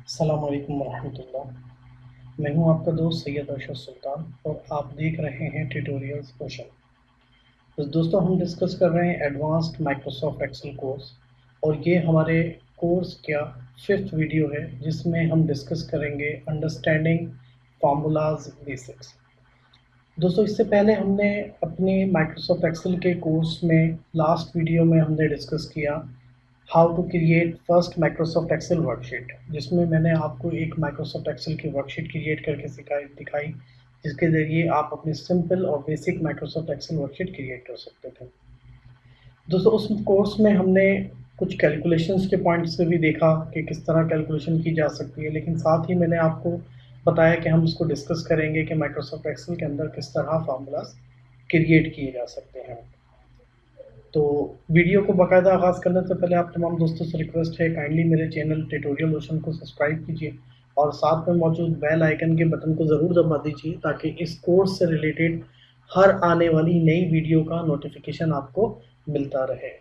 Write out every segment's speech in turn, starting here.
अस्सलाम वालेकुम वरहमतुल्लाह। मैं हूं आपका दोस्त सैयद अरशद सुल्तान और आप देख रहे हैं ट्यूटोरियल्स ओशन। तो दोस्तों हम डिस्कस कर रहे हैं एडवांस्ड माइक्रोसॉफ्ट एक्सेल कोर्स और ये हमारे कोर्स का 5th वीडियो है जिसमें हम डिस्कस करेंगे अंडरस्टैंडिंग फार्मूलाज बेसिक्स। दोस्तों इससे पहले हमने अपने माइक्रोसॉफ्ट एक्सेल के कोर्स में लास्ट वीडियो में हमने डिस्कस किया how to create first Microsoft Excel worksheet, जिसमें मैंने आपको एक माइक्रोसॉफ्ट एक्सेल की वर्कशीट क्रिएट करके दिखाई, जिसके ज़रिए आप अपनी सिंपल और basic Microsoft Excel worksheet create कर सकते थे। दोस्तों उस कोर्स में हमने कुछ कैलकुलेशंस के पॉइंट से भी देखा कि किस तरह कैलकुलेशन की जा सकती है, लेकिन साथ ही मैंने आपको बताया कि हम इसको डिस्कस करेंगे कि माइक्रोसॉफ्ट एक्सेल के अंदर किस तरह फार्मूलाज क्रिएट किए जा सकते हैं। तो वीडियो को बाकायदा आगाज़ करने से पहले आप तमाम दोस्तों से रिक्वेस्ट है काइंडली मेरे चैनल ट्यूटोरियल ओशन को सब्सक्राइब कीजिए और साथ में मौजूद बेल आइकन के बटन को ज़रूर दबा दीजिए ताकि इस कोर्स से रिलेटेड हर आने वाली नई वीडियो का नोटिफिकेशन आपको मिलता रहे।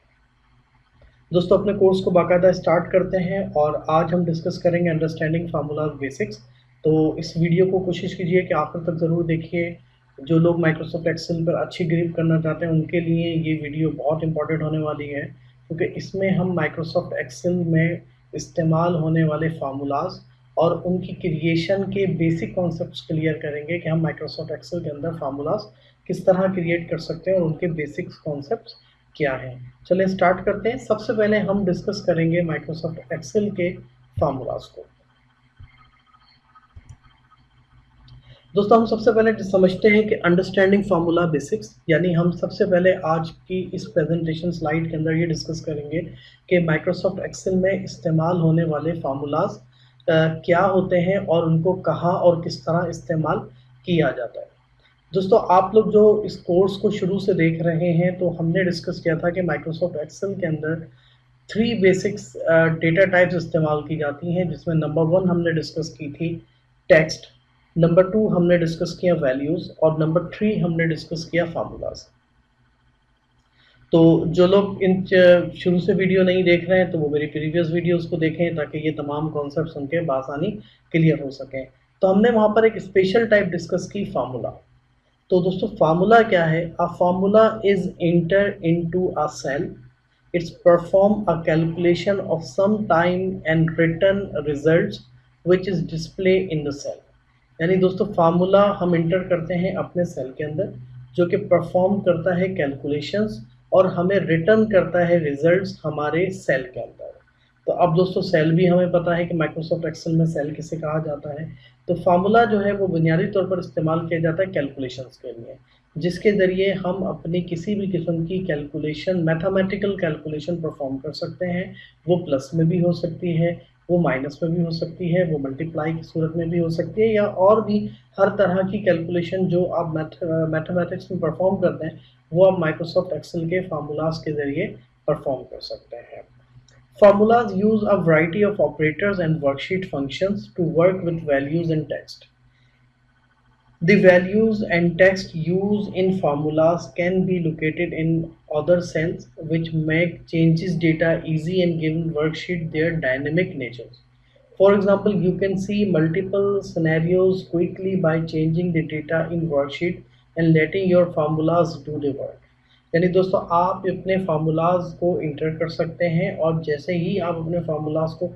दोस्तों अपने कोर्स को बाकायदा स्टार्ट करते हैं और आज हम डिस्कस करेंगे अंडरस्टैंडिंग फार्मूलाज बेसिक्स। तो इस वीडियो को कोशिश कीजिए कि आखिर तक ज़रूर देखिए। जो लोग माइक्रोसॉफ्ट एक्सेल पर अच्छी ग्रिप करना चाहते हैं उनके लिए ये वीडियो बहुत इंपॉर्टेंट होने वाली है, क्योंकि इसमें हम माइक्रोसॉफ्ट एक्सेल में इस्तेमाल होने वाले फार्मूलाज और उनकी क्रिएशन के बेसिक कॉन्सेप्ट्स क्लियर करेंगे कि हम माइक्रोसॉफ्ट एक्सेल के अंदर फार्मूलाज किस तरह क्रिएट कर सकते हैं और उनके बेसिक कॉन्सेप्ट्स क्या हैं। चलिए स्टार्ट करते हैं। सबसे पहले हम डिस्कस करेंगे माइक्रोसॉफ्ट एक्सेल के फार्मूलाज को। दोस्तों हम सबसे पहले समझते हैं कि अंडरस्टैंडिंग फार्मूला बेसिक्स, यानी हम सबसे पहले आज की इस प्रेजेंटेशन स्लाइड के अंदर ये डिस्कस करेंगे कि माइक्रोसॉफ्ट एक्सेल में इस्तेमाल होने वाले फार्मूलाज क्या होते हैं और उनको कहाँ और किस तरह इस्तेमाल किया जाता है। दोस्तों आप लोग जो इस कोर्स को शुरू से देख रहे हैं तो हमने डिस्कस किया था कि माइक्रोसॉफ्ट एक्सेल के अंदर 3 बेसिक्स डेटा टाइप्स इस्तेमाल की जाती हैं, जिसमें नंबर 1 हमने डिस्कस की थी टेक्स्ट, नंबर 2 हमने डिस्कस किया वैल्यूज़ और नंबर 3 हमने डिस्कस किया फार्मूलाज। तो जो लोग इन शुरू से वीडियो नहीं देख रहे हैं तो वो मेरी प्रीवियस वीडियोस को देखें ताकि ये तमाम कॉन्सेप्ट्स उनके बासानी क्लियर हो सकें। तो हमने वहाँ पर एक स्पेशल टाइप डिस्कस की फार्मूला। तो दोस्तों फार्मूला क्या है? A formula is enter into a cell, it's perform a calculation of some time and return results which is display in the cell. यानी दोस्तों फार्मूला हम इंटर करते हैं अपने सेल के अंदर, जो कि परफॉर्म करता है कैलकुलेशंस और हमें रिटर्न करता है रिजल्ट्स हमारे सेल के अंदर। तो अब दोस्तों सेल भी हमें पता है कि माइक्रोसॉफ्ट एक्सेल में सेल किसे कहा जाता है। तो फार्मूला जो है वो बुनियादी तौर पर इस्तेमाल किया जाता है कैलकुलेशंस के लिए, जिसके ज़रिए हम अपनी किसी भी किस्म की कैलकुलेशन, मैथमेटिकल कैलकुलेशन परफॉर्म कर सकते हैं। वो प्लस में भी हो सकती है, वो माइनस में भी हो सकती है, वो मल्टीप्लाई की सूरत में भी हो सकती है, या और भी हर तरह की कैलकुलेशन जो आप मैथमेटिक्स में परफॉर्म करते हैं वो आप माइक्रोसॉफ्ट एक्सेल के फार्मूलाज के ज़रिए परफॉर्म कर सकते हैं। Formulas use a variety of operators and worksheet functions to work with values and text. The values and text used in formulas can be located in other cells, which make changes data easy and give worksheet their dynamic natures. For example, you can see multiple scenarios quickly by changing the data in worksheet and letting your formulas do the work. यानी दोस्तों आप अपने formulas को inter कर सकते हैं और जैसे ही आप अपने फार्मूलाज को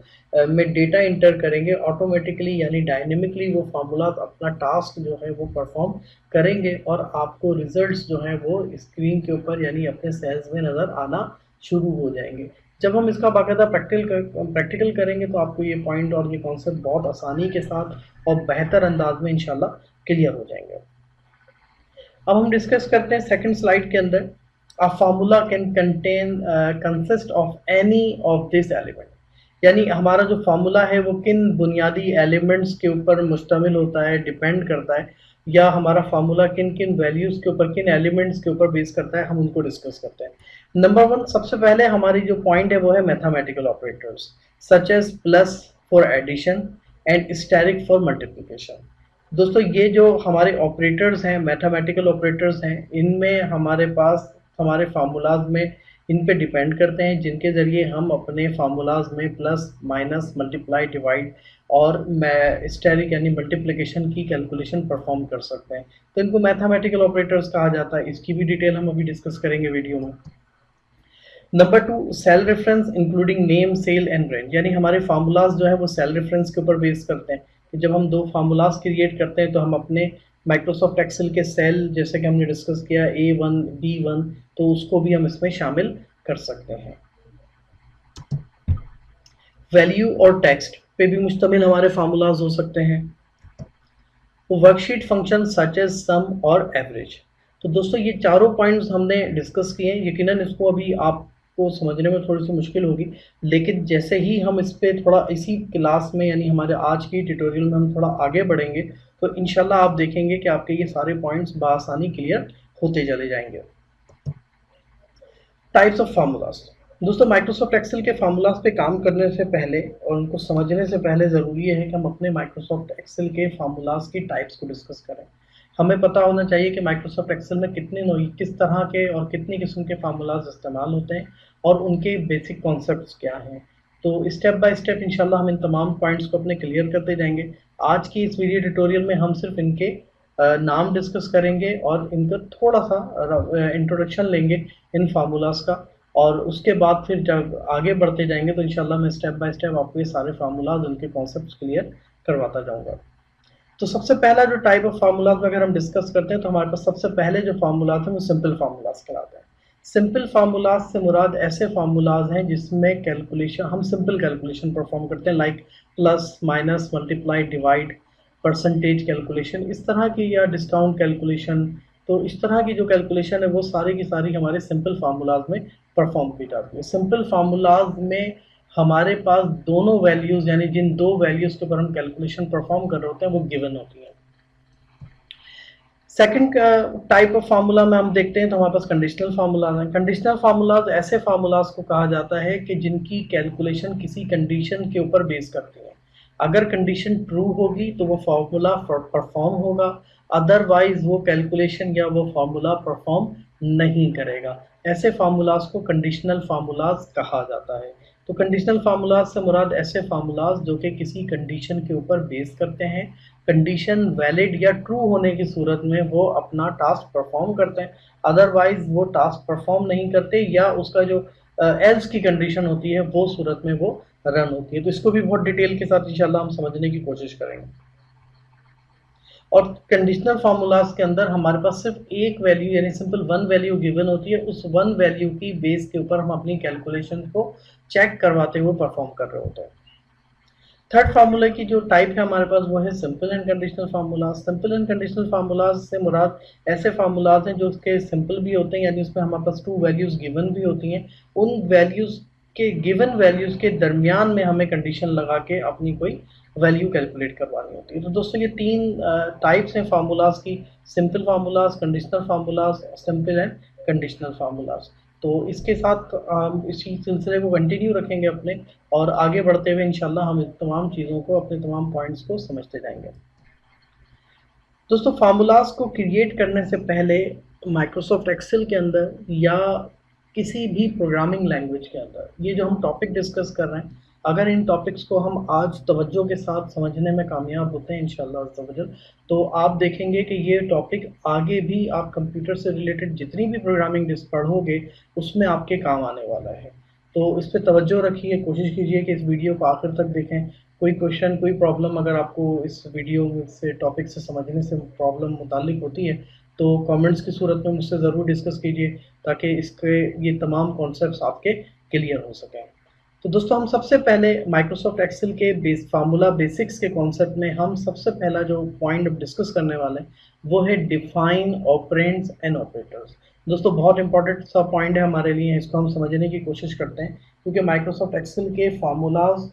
में डेटा इंटर करेंगे ऑटोमेटिकली यानी डायनेमिकली वो फार्मूलाज अपना टास्क जो है वो परफॉर्म करेंगे और आपको रिजल्ट्स जो हैं वो स्क्रीन के ऊपर यानी अपने सेल्स में नज़र आना शुरू हो जाएंगे। जब हम इसका बाकायदा प्रैक्टिकल करेंगे तो आपको ये पॉइंट और ये कॉन्सेप्ट बहुत आसानी के साथ और बेहतर अंदाज में इंशाल्लाह क्लियर हो जाएंगे। अब हम डिस्कस करते हैं सेकंड स्लाइड के अंदर। A formula can contain consist of any of this element, यानी हमारा जो फार्मूला है वो किन बुनियादी एलिमेंट्स के ऊपर मुश्तमिल होता है, डिपेंड करता है, या हमारा फार्मूला किन किन वैल्यूज़ के ऊपर, किन एलिमेंट्स के ऊपर बेस करता है, हम उनको डिस्कस करते हैं। नंबर 1 सबसे पहले हमारी जो पॉइंट है वो है mathematical operators such as plus for addition and asterisk for multiplication. दोस्तों ये जो हमारे ऑपरेटर्स हैं, मैथमेटिकल ऑपरेटर्स हैं, इनमें हमारे पास हमारे फार्मूलाज में इन पे डिपेंड करते हैं, जिनके ज़रिए हम अपने फार्मूलाज में प्लस माइनस मल्टीप्लाई डिवाइड और स्टेरिक यानी मल्टीप्लिकेशन की कैलकुलेशन परफॉर्म कर सकते हैं। तो इनको मैथमेटिकल ऑपरेटर्स कहा जाता है। इसकी भी डिटेल हम अभी डिस्कस करेंगे वीडियो में। Number 2, cell reference including name, cell and range, यानी हमारे फार्मूलाज जो है वो सेल रेफरेंस के ऊपर बेस करते हैं कि जब हम दो फार्मूलाज क्रिएट करते हैं तो हम अपने माइक्रोसॉफ्ट एक्सेल के सेल, जैसे कि हमने डिस्कस किया A1 B1, तो उसको भी हम इसमें शामिल कर सकते हैं। वैल्यू और टेक्स्ट पे भी मुश्तमिल हमारे फार्मूलाज हो सकते हैं। वर्कशीट फंक्शन सच एज सम और एवरेज। तो दोस्तों ये चारों पॉइंट्स हमने डिस्कस किए हैं। यकीनन इसको अभी आपको समझने में थोड़ी सी मुश्किल होगी, लेकिन जैसे ही हम इस पे थोड़ा इसी क्लास में यानी हमारे आज की ट्यूटोरियल में हम थोड़ा आगे बढ़ेंगे तो इंशाल्लाह आप देखेंगे कि आपके ये सारे पॉइंट्स बआसानी क्लियर होते चले जाएंगे। Types of formulas. दोस्तों माइक्रोसॉफ्ट एक्सेल के फार्मूलाज पे काम करने से पहले और उनको समझने से पहले ज़रूरी है कि हम अपने माइक्रोसॉफ्ट एक्सेल के फार्मूलाज की टाइप्स को डिस्कस करें। हमें पता होना चाहिए कि माइक्रोसॉफ्ट एक्सेल में किस तरह के और कितनी किस्म के फार्मूलाज इस्तेमाल होते हैं और उनके बेसिक कॉन्सेप्ट्स क्या हैं। तो स्टेप बाय स्टेप इंशाल्लाह हम इन तमाम पॉइंट्स को अपने क्लियर करते जाएंगे। आज की इस वीडियो ट्यूटोरियल में हम सिर्फ इनके नाम डिस्कस करेंगे और इनका थोड़ा सा इंट्रोडक्शन लेंगे इन फार्मूलाज का, और उसके बाद फिर जब आगे बढ़ते जाएंगे तो इंशाल्लाह मैं स्टेप बाय स्टेप आपको ये सारे फार्मूलाज उनके कॉन्सेप्ट्स क्लियर करवाता जाऊंगा। तो सबसे पहला जो टाइप ऑफ फार्मूलाज अगर हम डिस्कस करते हैं तो हमारे पास सबसे पहले जो फार्मूलाज हैं वो सिंपल फार्मूलाज कहलाते हैं। सिंपल फार्मूलाज से मुराद ऐसे फार्मूलाज हैं जिसमें कैलकुलेशन हम सिंपल कैलकुलेशन परफॉर्म करते हैं, like plus minus multiply divide, percentage calculation इस तरह की, या डिस्काउंट कैलकुलेशन। तो इस तरह की जो कैलकुलेशन है वो सारी की सारी हमारे सिंपल फार्मूलाज में परफॉर्म की जाती है। सिंपल फार्मूलाज में हमारे पास दोनों वैल्यूज यानी जिन दो वैल्यूज के ऊपर हम कैलकुलेशन परफॉर्म कर रहे होते हैं वो गिवन होती है। सेकंड टाइप ऑफ फार्मूला में हम देखते हैं तो हमारे पास कंडीशनल फार्मूलाज हैं। कंडीशनल फार्मूलाज ऐसे फार्मूलाज को कहा जाता है कि जिनकी कैलकुलेशन किसी कंडीशन के ऊपर बेस करती है। अगर कंडीशन ट्रू होगी तो वो फार्मूला परफॉर्म होगा, अदरवाइज वो कैलकुलेशन या वो फार्मूला परफॉर्म नहीं करेगा। ऐसे फार्मूलाज को कंडीशनल फार्मूलाज कहा जाता है। तो कंडीशनल फार्मूलाज से मुराद ऐसे फार्मूलाज जो कि किसी कंडीशन के ऊपर बेस करते हैं, कंडीशन वैलिड या ट्रू होने की सूरत में वो अपना टास्क परफॉर्म करते हैं, अदरवाइज वो टास्क परफॉर्म नहीं करते, या उसका जो एल्स की कंडीशन होती है वो सूरत में वो रन होती है। तो इसको भी बहुत डिटेल के साथ इंशाल्लाह हम समझने की कोशिश करेंगे। और कंडीशनल फार्मूलाज के अंदर हमारे पास सिर्फ एक वैल्यू यानी सिंपल वन वैल्यू गिवन होती है, उस वन वैल्यू की बेस के ऊपर हम अपनी कैलकुलेशन को चेक करवाते हुए परफॉर्म कर रहे होते हैं। थर्ड फार्मूला की जो टाइप है हमारे पास वो है simple and conditional formulas. Simple and conditional formulas से मुराद ऐसे फार्मूलाज हैं जो उसके सिंपल भी होते हैं, यानी उसमें हमारे पास टू वैल्यूज गिवन भी होती हैं, उन वैल्यूज के गिवन वैल्यूज के दरमियान में हमें कंडीशन लगा के अपनी कोई वैल्यू कैलकुलेट करवानी होती है। तो दोस्तों ये तीन टाइप्स हैं फार्मूलाज की, simple formulas, conditional formulas, simple and conditional formulas. तो इसके साथ इसी सिलसिले को कंटिन्यू रखेंगे अपने, और आगे बढ़ते हुए इंशाल्लाह हम इन तमाम चीज़ों को, अपने तमाम पॉइंट्स को समझते जाएंगे। दोस्तों फार्मूलाज को क्रिएट करने से पहले माइक्रोसॉफ्ट एक्सेल के अंदर या किसी भी प्रोग्रामिंग लैंग्वेज के अंदर ये जो हम टॉपिक डिस्कस कर रहे हैं, अगर इन टॉपिक्स को हम आज तवज्जो के साथ समझने में कामयाब होते हैं इंशाल्लाह अज़्ज़ा वजल, तो आप देखेंगे कि ये टॉपिक आगे भी आप कंप्यूटर से रिलेटेड जितनी भी प्रोग्रामिंग पढ़ोगे उसमें आपके काम आने वाला है। तो इस पर तवज्जो रखिए, कोशिश कीजिए कि इस वीडियो को आखिर तक देखें। कोई क्वेश्चन, कोई प्रॉब्लम अगर आपको इस वीडियो से टॉपिक से समझने से प्रॉब्लम मुतालिक होती है तो कमेंट्स की सूरत में मुझसे ज़रूर डिस्कस कीजिए, ताकि इसके ये तमाम कॉन्सेप्ट्स आपके क्लियर हो सकें। तो दोस्तों हम सबसे पहले माइक्रोसॉफ्ट एक्सेल के फार्मूला बेसिक्स के कॉन्सेप्ट में हम सबसे पहला जो पॉइंट डिस्कस करने वाले हैं वो है डिफाइन ऑपरेंड्स एंड ऑपरेटर्स। दोस्तों बहुत इंपॉर्टेंट सा पॉइंट है हमारे लिए, इसको हम समझने की कोशिश करते हैं, क्योंकि माइक्रोसॉफ्ट एक्सेल के फार्मूलाज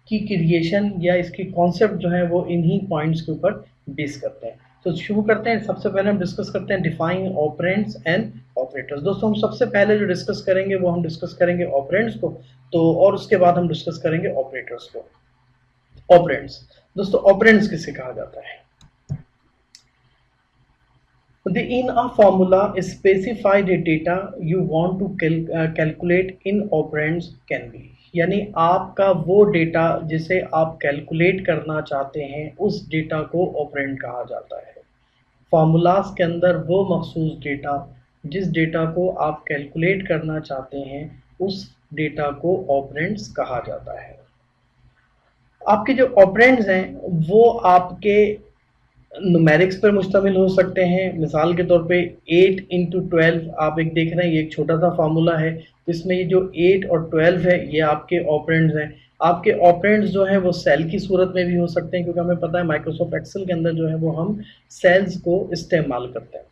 की क्रिएशन या इसकी कॉन्सेप्ट जो है वो इन्हीं पॉइंट्स के ऊपर बेस करते हैं। तो शुरू करते हैं। सबसे पहले हम डिस्कस करते हैं डिफाइन ऑपरेंड्स एंड ऑपरेटर्स। दोस्तों हम सबसे पहले जो डिस्कस करेंगे वो हम डिस्कस करेंगे ऑपरेंड्स को, तो और उसके बाद हम डिस्कस करेंगे ऑपरेटर्स को। ऑपरेंड्स, दोस्तों ऑपरेंड्स किसे कहा जाता है? In a formula, specified data you want to calculate in operands can be, यानी आपका वो डेटा जिसे आप कैलकुलेट करना चाहते हैं उस डेटा को ऑपरेंड कहा जाता है। फार्मूलाज के अंदर वो मखसूस डेटा जिस डेटा को आप कैलकुलेट करना चाहते हैं उस डेटा को ऑपरेंड्स कहा जाता है। आपके जो ऑपरेंड्स हैं वो आपके न्यूमेरिक्स पर मुश्तमिल हो सकते हैं। मिसाल के तौर पे 8 इंटू 12 आप एक देख रहे हैं, ये एक छोटा सा फार्मूला है जिसमें ये जो 8 और 12 है ये आपके ऑपरेंड्स हैं। आपके ऑपरेंड्स जो है वो सेल की सूरत में भी हो सकते हैं, क्योंकि हमें पता है माइक्रोसॉफ्ट एक्सेल के अंदर जो है वो हम सेल्स को इस्तेमाल करते हैं।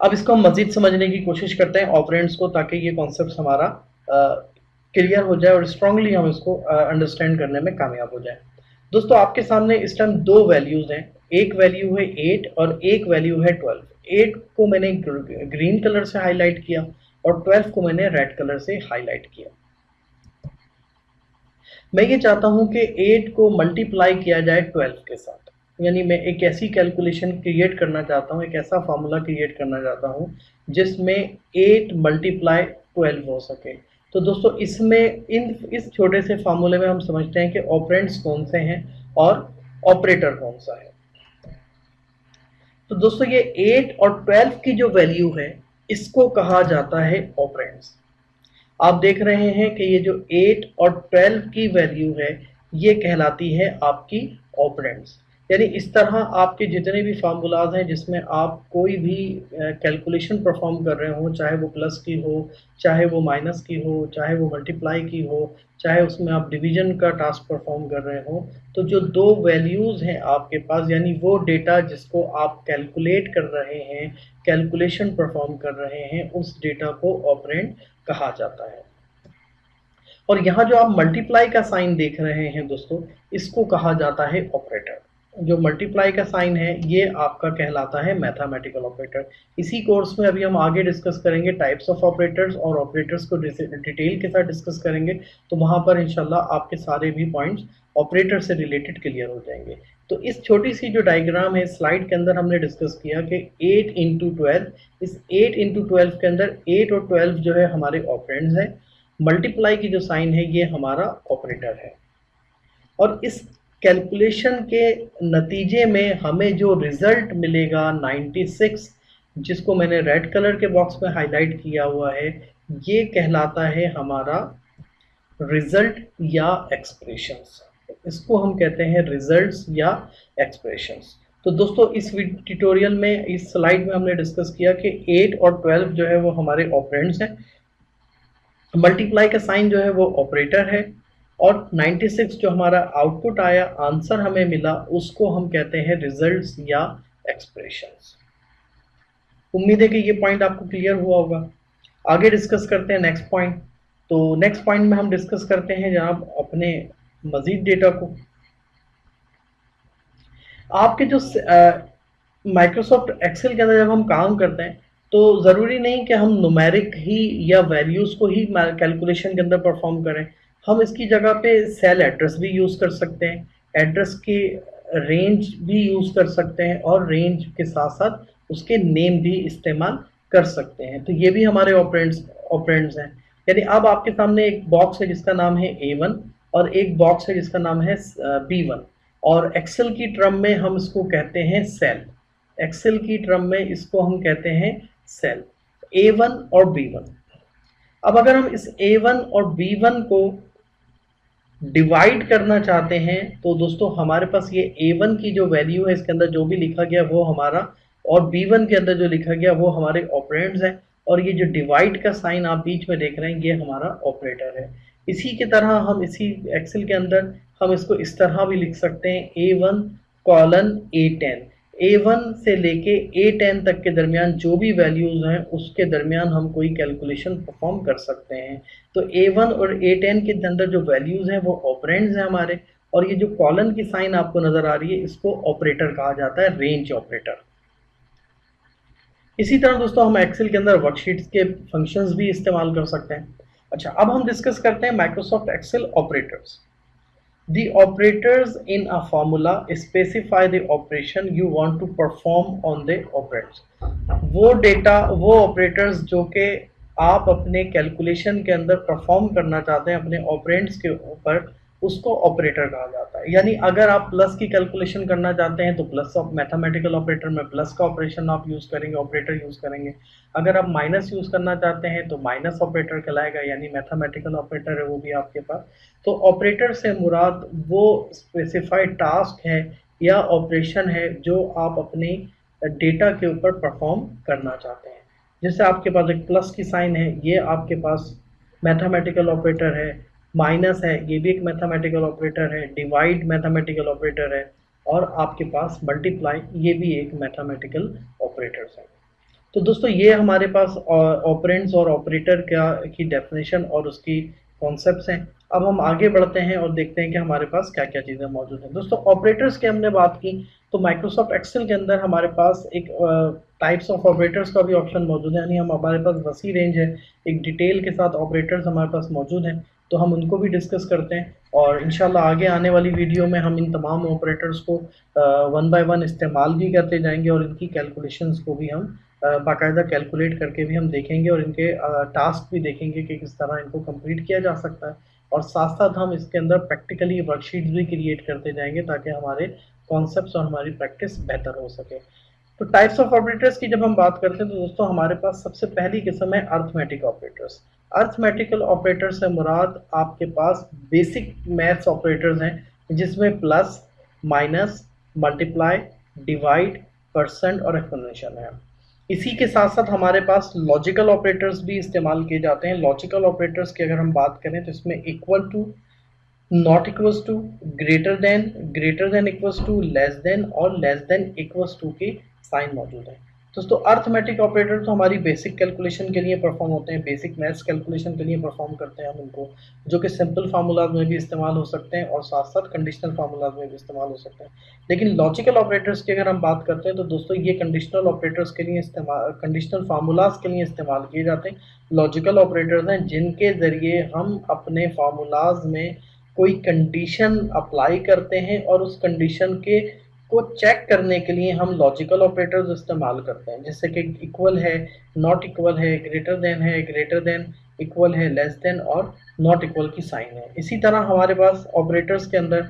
अब इसको हम मजीद समझने की कोशिश करते हैं ऑपरेंड्स को, ताकि ये कॉन्सेप्ट हमारा क्लियर हो जाए और स्ट्रांगली हम इसको अंडरस्टैंड करने में कामयाब हो जाए। दोस्तों आपके सामने इस टाइम दो वैल्यूज हैं, एक वैल्यू है 8 और एक वैल्यू है 12। 8 को मैंने ग्रीन कलर से हाईलाइट किया और 12 को मैंने रेड कलर से हाईलाइट किया। मैं ये चाहता हूं कि 8 को मल्टीप्लाई किया जाए 12 के साथ, यानी मैं एक ऐसी कैलकुलेशन क्रिएट करना चाहता हूं, एक ऐसा फार्मूला क्रिएट करना चाहता हूं जिसमें 8 मल्टीप्लाई 12 हो सके। तो दोस्तों इसमें इस छोटे से फार्मूले में हम समझते हैं कि ऑपरेंड्स कौन से हैं और ऑपरेटर कौन सा है। तो दोस्तों ये 8 और 12 की जो वैल्यू है इसको कहा जाता है ऑपरेंड्स। आप देख रहे हैं कि ये जो 8 और 12 की वैल्यू है ये कहलाती है आपकी ऑपरेंड्स। यानी इस तरह आपके जितने भी फार्मूलाज हैं जिसमें आप कोई भी कैलकुलेशन परफॉर्म कर रहे हो, चाहे वो प्लस की हो, चाहे वो माइनस की हो, चाहे वो मल्टीप्लाई की हो, चाहे उसमें आप डिवीजन का टास्क परफॉर्म कर रहे हो, तो जो दो वैल्यूज़ हैं आपके पास, यानी वो डेटा जिसको आप कैलकुलेट कर रहे हैं, कैलकुलेशन परफॉर्म कर रहे हैं, उस डेटा को ऑपरेंड कहा जाता है। और यहाँ जो आप मल्टीप्लाई का साइन देख रहे हैं दोस्तों, इसको कहा जाता है ऑपरेटर। जो मल्टीप्लाई का साइन है ये आपका कहलाता है मैथमेटिकल ऑपरेटर। इसी कोर्स में अभी हम आगे डिस्कस करेंगे टाइप्स ऑफ ऑपरेटर्स और ऑपरेटर्स को डिटेल के साथ डिस्कस करेंगे, तो वहाँ पर इंशाल्लाह आपके सारे भी पॉइंट्स ऑपरेटर से रिलेटेड क्लियर हो जाएंगे। तो इस छोटी सी जो डायग्राम है स्लाइड के अंदर हमने डिस्कस किया कि 8 इंटू 12, इस 8 इंटू 12 के अंदर 8 और 12 जो है हमारे ऑपरेंड्स हैं, मल्टीप्लाई की जो साइन है ये हमारा ऑपरेटर है। और इस कैलकुलेशन के नतीजे में हमें जो रिजल्ट मिलेगा 96, जिसको मैंने रेड कलर के बॉक्स में हाईलाइट किया हुआ है, ये कहलाता है हमारा रिजल्ट या एक्सप्रेशंस। इसको हम कहते हैं रिजल्ट्स या एक्सप्रेशंस। तो दोस्तों इस ट्यूटोरियल में, इस स्लाइड में हमने डिस्कस किया कि 8 और 12 जो है वो हमारे ऑपरेंड्स हैं, मल्टीप्लाई का साइन जो है वो ऑपरेटर है, और 96 जो हमारा आउटपुट आया, आंसर हमें मिला, उसको हम कहते हैं रिजल्ट्स या एक्सप्रेशंस। उम्मीद है कि ये पॉइंट आपको क्लियर हुआ होगा। आगे डिस्कस करते हैं नेक्स्ट पॉइंट। तो नेक्स्ट पॉइंट में हम डिस्कस करते हैं जनाब अपने मजीद डेटा को। आपके जो माइक्रोसॉफ्ट एक्सेल के अंदर जब हम काम करते हैं तो ज़रूरी नहीं कि हम न्यूमेरिक ही या वैल्यूज़ को ही कैलकुलेशन के अंदर परफॉर्म करें। हम इसकी जगह पे सेल एड्रेस भी यूज़ कर सकते हैं, एड्रेस की रेंज भी यूज़ कर सकते हैं, और रेंज के साथ साथ उसके नेम भी इस्तेमाल कर सकते हैं। तो ये भी हमारे ऑपरेंड्स हैं। यानी अब आपके सामने एक बॉक्स है जिसका नाम है A1 और एक बॉक्स है जिसका नाम है B1, और एक्सेल की टर्म में हम इसको कहते हैं सेल। एक्सेल की टर्म में इसको हम कहते हैं सेल, A1 और B1। अब अगर हम इस A1 और B1 को डिवाइड करना चाहते हैं तो दोस्तों हमारे पास ये A1 की जो वैल्यू है, इसके अंदर जो भी लिखा गया वो हमारा, और B1 के अंदर जो लिखा गया वो हमारे ऑपरेंड्स हैं, और ये जो डिवाइड का साइन आप बीच में देख रहे हैं ये हमारा ऑपरेटर है। इसी की तरह हम इसी एक्सेल के अंदर हम इसको इस तरह भी लिख सकते हैं, A1 कॉलन A10। A1 से लेके A10 तक के दरमियान जो भी वैल्यूज़ हैं उसके दरमियान हम कोई कैलकुलेशन परफॉर्म कर सकते हैं। तो A1 और A10 के अंदर जो वैल्यूज़ हैं वो ऑपरेंड्स हैं हमारे, और ये जो कॉलन की साइन आपको नज़र आ रही है इसको ऑपरेटर कहा जाता है, रेंज ऑपरेटर। इसी तरह दोस्तों हम एक्सेल के अंदर वर्कशीट्स के फंक्शंस भी इस्तेमाल कर सकते हैं। अच्छा, अब हम डिस्कस करते हैं Microsoft Excel operators. The operators in a formula specify the operation you want to perform on the operands. वो ऑपरेटर्स जो कि आप अपने कैलकुलेशन के अंदर परफॉर्म करना चाहते हैं अपने ऑपरेंड्स के ऊपर, उसको ऑपरेटर कहा जाता है। यानी अगर आप प्लस की कैलकुलेशन करना चाहते हैं तो प्लस ऑफ मैथमेटिकल ऑपरेटर में प्लस का ऑपरेशन आप यूज करेंगे, ऑपरेटर यूज करेंगे। अगर आप माइनस यूज करना चाहते हैं तो माइनस ऑपरेटर कहलाएगा, यानी मैथमेटिकल ऑपरेटर है वो भी आपके पास। तो ऑपरेटर से मुराद वो स्पेसिफाइड टास्क है या ऑपरेशन है जो आप अपने डेटा के ऊपर परफॉर्म करना चाहते हैं। जैसे आपके पास एक प्लस की साइन है, ये आपके पास मैथमेटिकल ऑपरेटर है। माइनस है, ये भी एक मैथमेटिकल ऑपरेटर है। डिवाइड मैथमेटिकल ऑपरेटर है। और आपके पास मल्टीप्लाई, ये भी एक मैथमेटिकल ऑपरेटर्स है। तो दोस्तों ये हमारे पास ऑपरेंड्स और ऑपरेटर का की डेफिनेशन और उसकी कॉन्सेप्ट्स हैं। अब हम आगे बढ़ते हैं और देखते हैं कि हमारे पास क्या क्या चीज़ें मौजूद हैं। दोस्तों ऑपरेटर्स की हमने बात की, तो माइक्रोसॉफ्ट एक्सेल के अंदर हमारे पास एक टाइप्स ऑफ ऑपरेटर्स का भी ऑप्शन मौजूद है, यानी हम हमारे पास वसी रेंज है, एक डिटेल के साथ ऑपरेटर्स हमारे पास मौजूद हैं। तो हम उनको भी डिस्कस करते हैं और इंशाल्लाह आगे आने वाली वीडियो में हम इन तमाम ऑपरेटर्स को वन बाय वन इस्तेमाल भी करते जाएंगे और इनकी कैलकुलेशंस को भी हम बाकायदा कैलकुलेट करके भी हम देखेंगे और इनके टास्क भी देखेंगे कि किस तरह इनको कंप्लीट किया जा सकता है। और साथ साथ हम इसके अंदर प्रैक्टिकली वर्कशीट्स भी क्रिएट करते जाएंगे ताकि हमारे कॉन्सेप्ट्स और हमारी प्रैक्टिस बेहतर हो सके। तो टाइप्स ऑफ ऑपरेटर्स की जब हम बात करते हैं तो दोस्तों हमारे पास सबसे पहली किस्म है अर्थमेटिक ऑपरेटर्स। अर्थमेटिकल ऑपरेटर से मुराद आपके पास बेसिक मैथ्स ऑपरेटर्स हैं जिसमें plus, minus, multiply, divide, percent और एक्सपोनेंशियल है। इसी के साथ साथ हमारे पास लॉजिकल ऑपरेटर्स भी इस्तेमाल किए जाते हैं। लॉजिकल ऑपरेटर्स की अगर हम बात करें तो इसमें equal to, not equals to, greater than equals to, less than और लेस देन इक्वल्स टू के साइन मौजूद है। दोस्तों अर्थमेटिक ऑपरेटर तो हमारी बेसिक कैलकुलेशन के लिए परफॉर्म होते हैं, बेसिक मैथ्स कैलकुलेशन के लिए परफॉर्म करते हैं हम उनको, जो कि सिंपल फार्मूलाज में भी इस्तेमाल हो सकते हैं और साथ साथ कंडीशनल फार्मूलाज में भी इस्तेमाल हो सकते हैं। लेकिन लॉजिकल ऑपरेटर्स की अगर हम बात करते हैं तो दोस्तों ये कंडीशनल ऑपरेटर्स के लिए इस्तेमाल, कंडीशनल फार्मूलाज के लिए इस्तेमाल किए जाते हैं। लॉजिकल ऑपरेटर्स हैं जिनके ज़रिए हम अपने फार्मूलाज में कोई कंडीशन अप्लाई करते हैं और उस कंडीशन के को चेक करने के लिए हम लॉजिकल ऑपरेटर्स इस्तेमाल करते हैं, जैसे कि इक्वल है, नॉट इक्वल है, ग्रेटर देन, इक्वल है, लेस देन और नॉट इक्वल की साइन है। इसी तरह हमारे पास ऑपरेटर्स के अंदर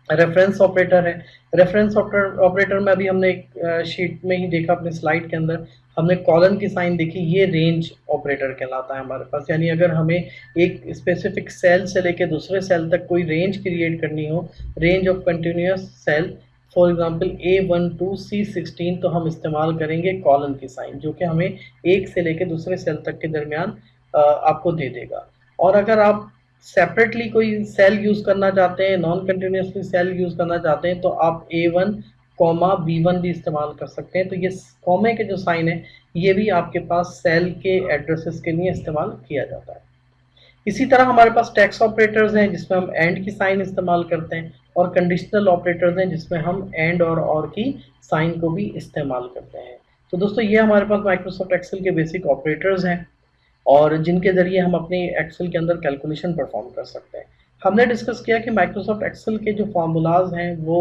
रेफरेंस ऑपरेटर है। रेफरेंस ऑपरेटर में अभी हमने एक शीट में ही देखा, अपने स्लाइड के अंदर हमने कॉलन की साइन देखी, ये रेंज ऑपरेटर कहलाता है हमारे पास। यानी अगर हमें एक स्पेसिफिक सेल से लेके दूसरे सेल तक कोई रेंज क्रिएट करनी हो, range of continuous cell, for example A1 to C16, तो हम इस्तेमाल करेंगे कॉलन की साइन, जो कि हमें एक से लेके दूसरे सेल तक के दरमियान आपको दे देगा। और अगर आप सेपरेटली कोई सेल यूज करना चाहते हैं, नॉन कंटिन्यूसली सेल यूज करना चाहते हैं, तो आप A1 कॉमा B1 भी इस्तेमाल कर सकते हैं। तो ये कॉमे के जो साइन है ये भी आपके पास सेल के एड्रेसेस के लिए इस्तेमाल किया जाता है। इसी तरह हमारे पास टैक्स ऑपरेटर्स हैं जिसमें हम एंड की साइन इस्तेमाल करते हैं, और कंडीशनल ऑपरेटर्स हैं जिसमें हम एंड और की साइन को भी इस्तेमाल करते हैं। तो दोस्तों ये हमारे पास माइक्रोसॉफ्ट एक्सेल के बेसिक ऑपरेटर्स हैं और जिनके ज़रिए हम अपने एक्सेल के अंदर कैलकुलेशन परफॉर्म कर सकते हैं। हमने डिस्कस किया कि माइक्रोसॉफ्ट एक्सेल के जो फार्मूलाज हैं वो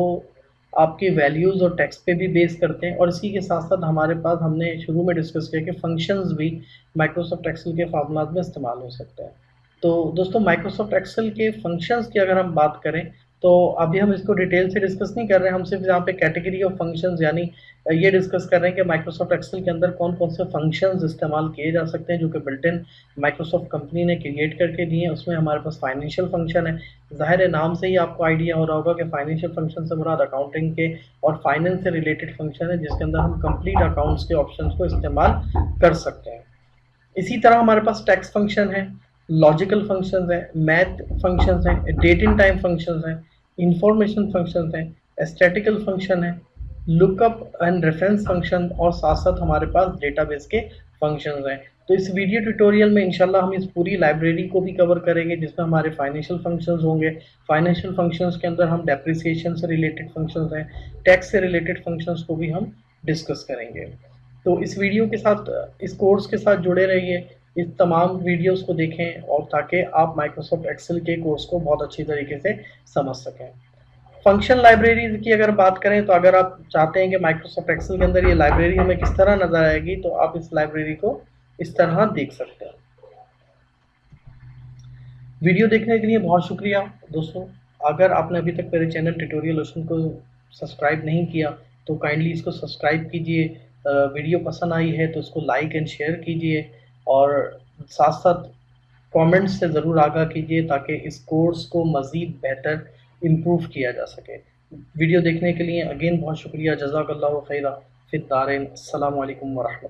आपकी वैल्यूज़ और टेक्स्ट पे भी बेस करते हैं, और इसी के साथ साथ हमारे पास हमने शुरू में डिस्कस किया कि फंक्शंस भी माइक्रोसॉफ्ट एक्सेल के फार्मूलाज में इस्तेमाल हो सकते हैं। तो दोस्तों माइक्रोसॉफ्ट एक्सेल के फंक्शंस की अगर हम बात करें तो अभी हम इसको डिटेल से डिस्कस नहीं कर रहे हैं, हम सिर्फ यहाँ पे कैटेगरी ऑफ फंक्शंस यानी ये डिस्कस कर रहे हैं कि माइक्रोसॉफ्ट एक्सेल के अंदर कौन कौन से फंक्शंस इस्तेमाल किए जा सकते हैं जो कि बिल्ट इन माइक्रोसॉफ्ट कंपनी ने क्रिएट करके दिए हैं। उसमें हमारे पास फाइनेंशियल फंक्शन है। ज़ाहिर है नाम से ही आपको आइडिया हो रहा होगा कि फाइनेंशियल फंक्शन से मुराद अकाउंटिंग के और फाइनेंस से रिलेटेड फंक्शन है जिसके अंदर हम कंप्लीट अकाउंट्स के ऑप्शन को इस्तेमाल कर सकते हैं। इसी तरह हमारे पास टैक्स फंक्शन है, लॉजिकल फंक्शंस है, मैथ फंक्शंस हैं, डेट इन टाइम फंक्शंस हैं, इंफॉर्मेशन फंक्शंस हैं, स्टैटिकल फंक्शन है, लुकअप एंड रेफरेंस फंक्शन, और साथ साथ हमारे पास डेटाबेस के फंक्शंस हैं। तो इस वीडियो ट्यूटोरियल में इंशाल्लाह हम इस पूरी लाइब्रेरी को भी कवर करेंगे जिसमें हमारे फाइनेंशियल फंक्शंस होंगे। फाइनेंशियल फंक्शंस के अंदर हम डेप्रिसिएशन से रिलेटेड फंक्शंस हैं, टैक्स से रिलेटेड फंक्शंस को भी हम डिस्कस करेंगे। तो इस वीडियो के साथ, इस कोर्स के साथ जुड़े रहिए, इस तमाम वीडियोस को देखें और ताकि आप माइक्रोसॉफ्ट एक्सेल के कोर्स को बहुत अच्छी तरीके से समझ सकें। फंक्शन लाइब्रेरीज की अगर बात करें तो अगर आप चाहते हैं कि माइक्रोसॉफ्ट एक्सेल के अंदर ये लाइब्रेरी हमें किस तरह नजर आएगी, तो आप इस लाइब्रेरी को इस तरह देख सकते हैं। वीडियो देखने के लिए बहुत शुक्रिया दोस्तों। अगर आपने अभी तक मेरे चैनल ट्यूटोरियल ओशन को सब्सक्राइब नहीं किया तो काइंडली इसको सब्सक्राइब कीजिए। वीडियो पसंद आई है तो इसको लाइक एंड शेयर कीजिए और साथ साथ कमेंट्स से ज़रूर आगाह कीजिए ताकि इस कोर्स को मज़ीद बेहतर इम्प्रूव किया जा सके। वीडियो देखने के लिए अगेन बहुत शुक्रिया। जज़ाकल्लाहु खैरा। फिद दारैन। अस्सलामु अलैकुम व रहमतुल्लाह।